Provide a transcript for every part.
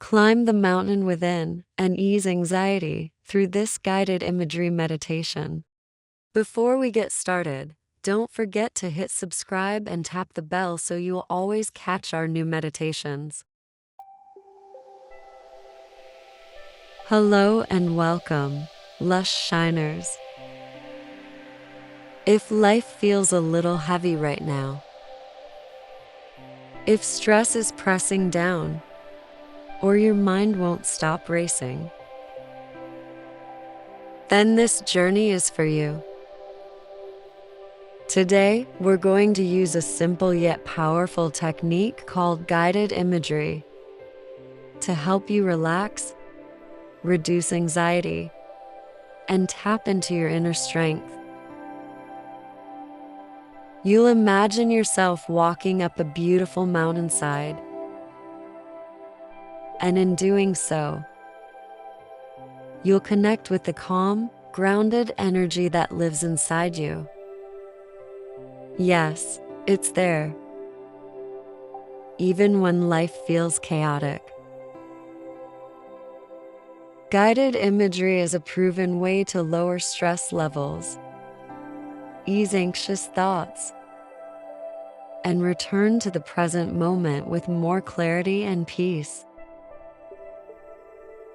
Climb the mountain within and ease anxiety through this guided imagery meditation. Before we get started, don't forget to hit subscribe and tap the bell so you'll always catch our new meditations. Hello and welcome, LuSHiners. If life feels a little heavy right now, if stress is pressing down, or your mind won't stop racing, then this journey is for you. Today, we're going to use a simple yet powerful technique called guided imagery to help you relax, reduce anxiety, and tap into your inner strength. You'll imagine yourself walking up a beautiful mountainside, and in doing so, you'll connect with the calm, grounded energy that lives inside you. Yes, it's there, even when life feels chaotic. Guided imagery is a proven way to lower stress levels, ease anxious thoughts, and return to the present moment with more clarity and peace.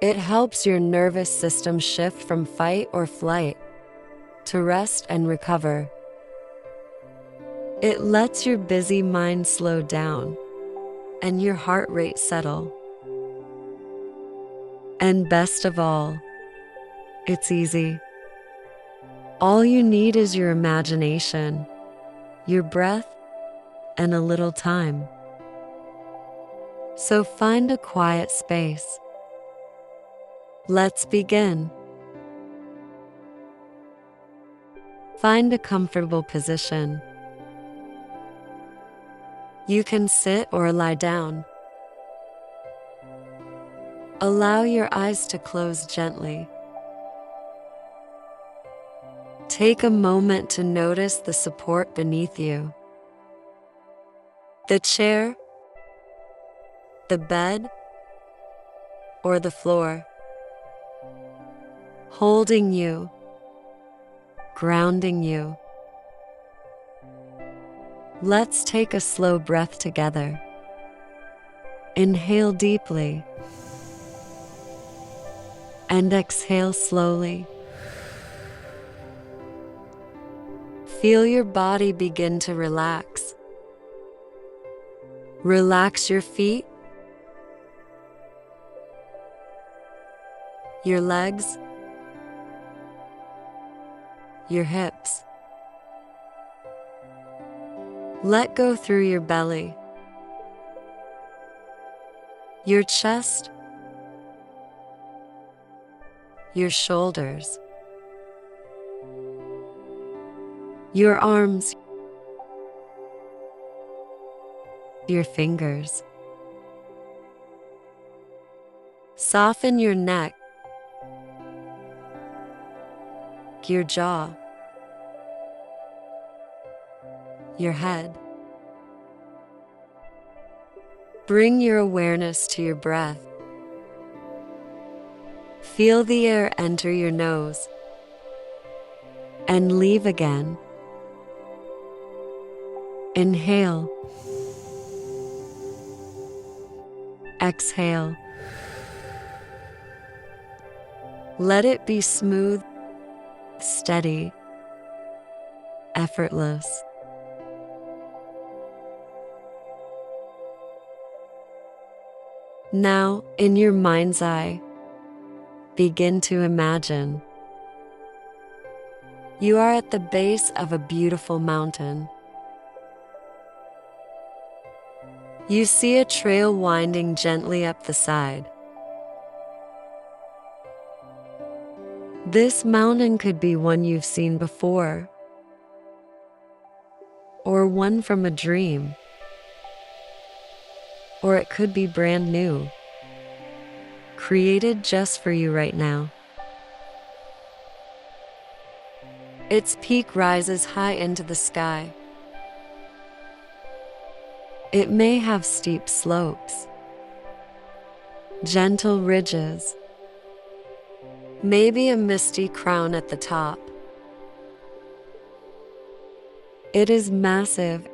It helps your nervous system shift from fight or flight to rest and recover. It lets your busy mind slow down and your heart rate settle. And best of all, it's easy. All you need is your imagination, your breath, and a little time. So find a quiet space. Let's begin. Find a comfortable position. You can sit or lie down. Allow your eyes to close gently. Take a moment to notice the support beneath you. The chair, the bed, or the floor. Holding you, grounding you. Let's take a slow breath together. Inhale deeply and exhale slowly. Feel your body begin to relax. Relax your feet, your legs, your hips. Let go through your belly, your chest, your shoulders, your arms, your fingers. Soften your neck, your jaw, your head. Bring your awareness to your breath. Feel the air enter your nose and leave again. Inhale. Exhale. Let it be smooth, steady, effortless. Now, in your mind's eye, begin to imagine. You are at the base of a beautiful mountain. You see a trail winding gently up the side. This mountain could be one you've seen before, or one from a dream, or it could be brand new, created just for you right now. Its peak rises high into the sky. It may have steep slopes, gentle ridges, maybe a misty crown at the top. It is massive,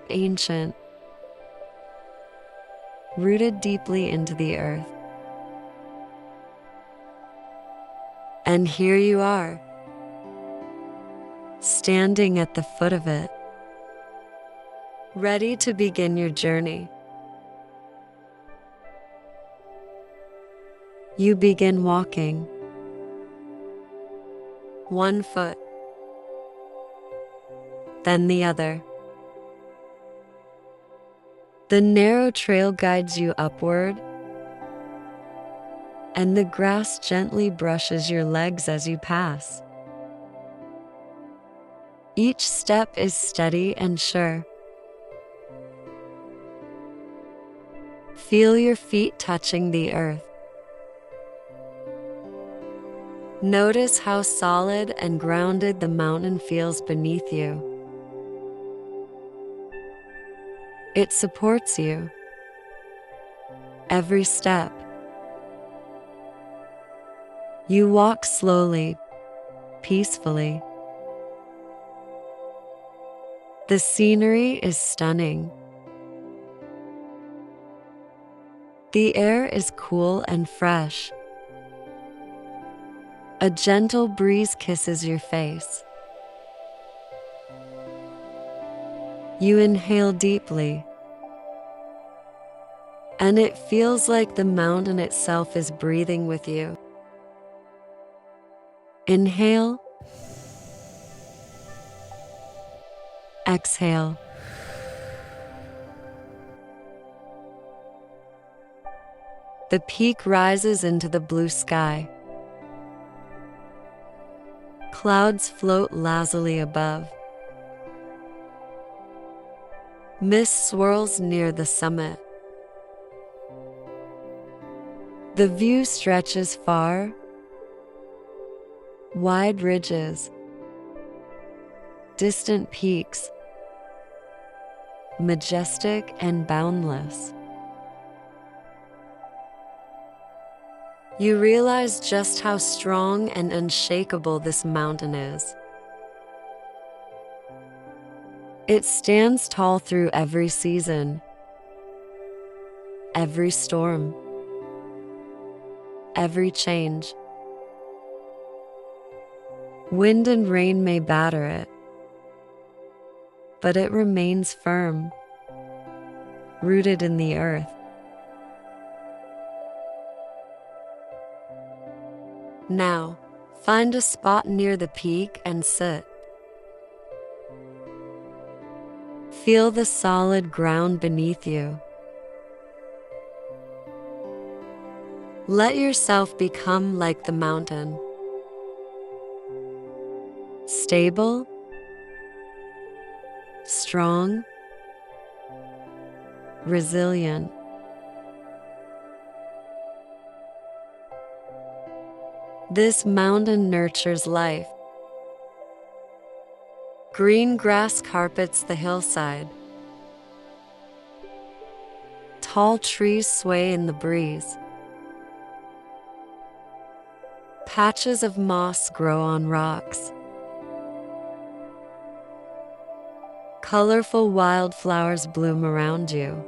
ancient, rooted deeply into the earth. And here you are, standing at the foot of it, ready to begin your journey. You begin walking, one foot, then the other. The narrow trail guides you upward, and the grass gently brushes your legs as you pass. Each step is steady and sure. Feel your feet touching the earth. Notice how solid and grounded the mountain feels beneath you. It supports you every step. You walk slowly, peacefully. The scenery is stunning. The air is cool and fresh. A gentle breeze kisses your face. You inhale deeply, and it feels like the mountain itself is breathing with you. Inhale, exhale. The peak rises into the blue sky. Clouds float lazily above. Mist swirls near the summit. The view stretches far. Wide ridges, distant peaks, majestic and boundless. You realize just how strong and unshakable this mountain is. It stands tall through every season, every storm, every change. Wind and rain may batter it, but it remains firm, rooted in the earth. Now, find a spot near the peak and sit. Feel the solid ground beneath you. Let yourself become like the mountain. Stable, strong, resilient. This mountain nurtures life. Green grass carpets the hillside. Tall trees sway in the breeze. Patches of moss grow on rocks. Colorful wildflowers bloom around you.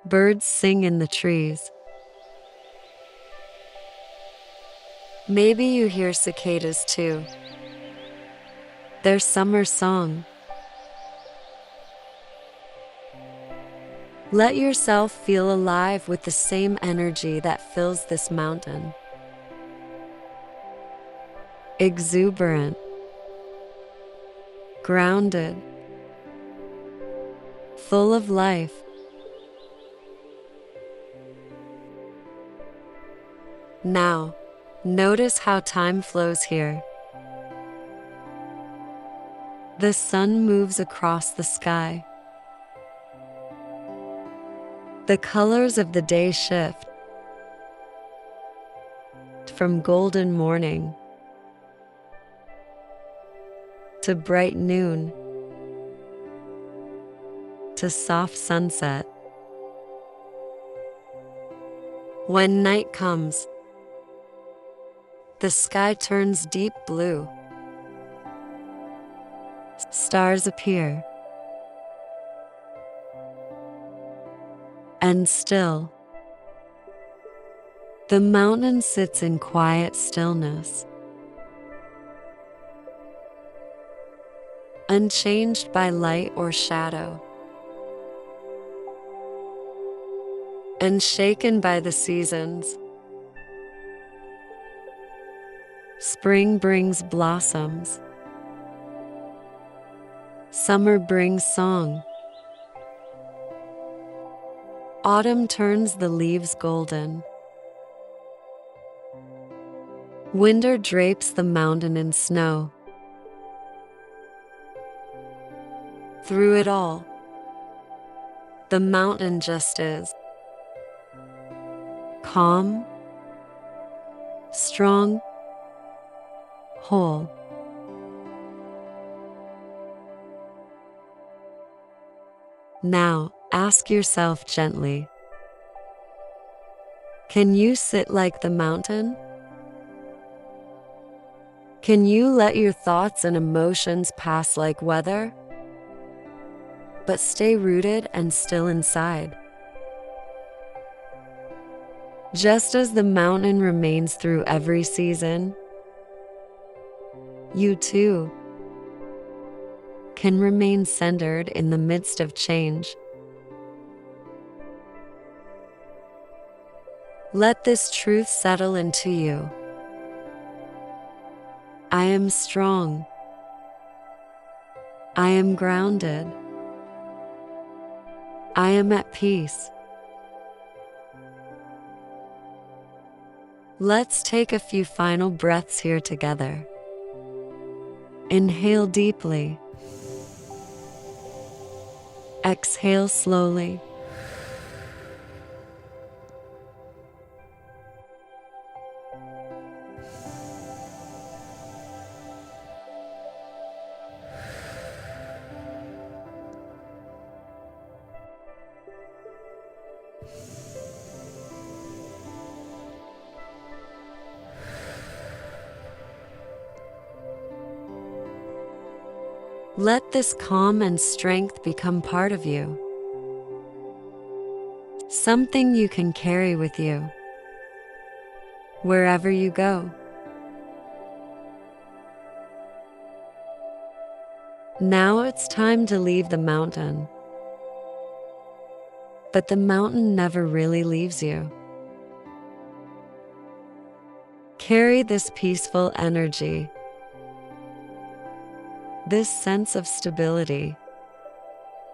Birds sing in the trees. Maybe you hear cicadas too. Their summer song. Let yourself feel alive with the same energy that fills this mountain. Exuberant, grounded, full of life. Now, notice how time flows here. The sun moves across the sky. The colors of the day shift from golden morning to bright noon to into soft sunset. When night comes, the sky turns deep blue. Stars appear. And still, the mountain sits in quiet stillness, unchanged by light or shadow, unshaken by the seasons. Spring brings blossoms. Summer brings song. Autumn turns the leaves golden. Winter drapes the mountain in snow. Through it all, the mountain just is. Calm, strong, whole. Now, ask yourself gently, can you sit like the mountain? Can you let your thoughts and emotions pass like weather, but stay rooted and still inside? Just as the mountain remains through every season, you too can remain centered in the midst of change. Let this truth settle into you. I am strong. I am grounded. I am at peace. Let's take a few final breaths here together. Inhale deeply. Exhale slowly. Let this calm and strength become part of you. Something you can carry with you wherever you go. Now it's time to leave the mountain. But the mountain never really leaves you. Carry this peaceful energy, this sense of stability,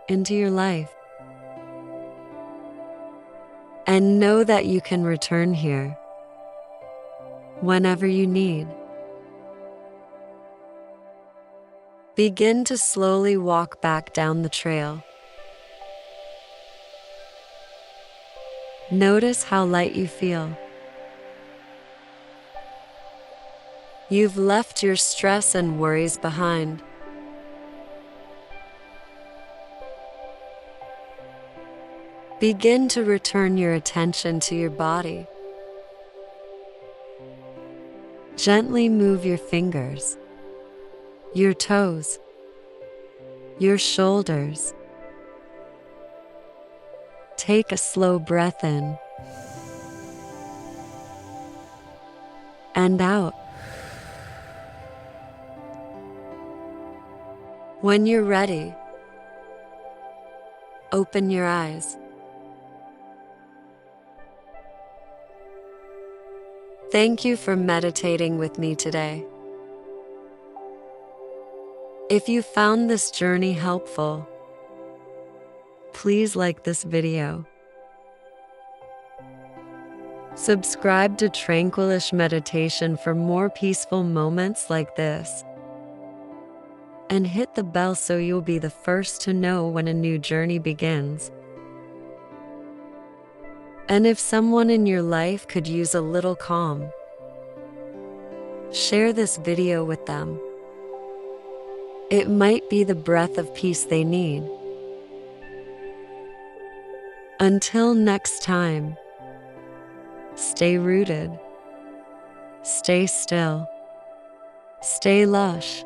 into your life. And know that you can return here whenever you need. Begin to slowly walk back down the trail. Notice how light you feel. You've left your stress and worries behind. Begin to return your attention to your body. Gently move your fingers, your toes, your shoulders. Take a slow breath in and out. When you're ready, open your eyes. Thank you for meditating with me today. If you found this journey helpful, please like this video. Subscribe to TranquiLush Meditation for more peaceful moments like this. And hit the bell so you'll be the first to know when a new journey begins. And if someone in your life could use a little calm, share this video with them. It might be the breath of peace they need. Until next time, stay rooted, stay still, stay lush,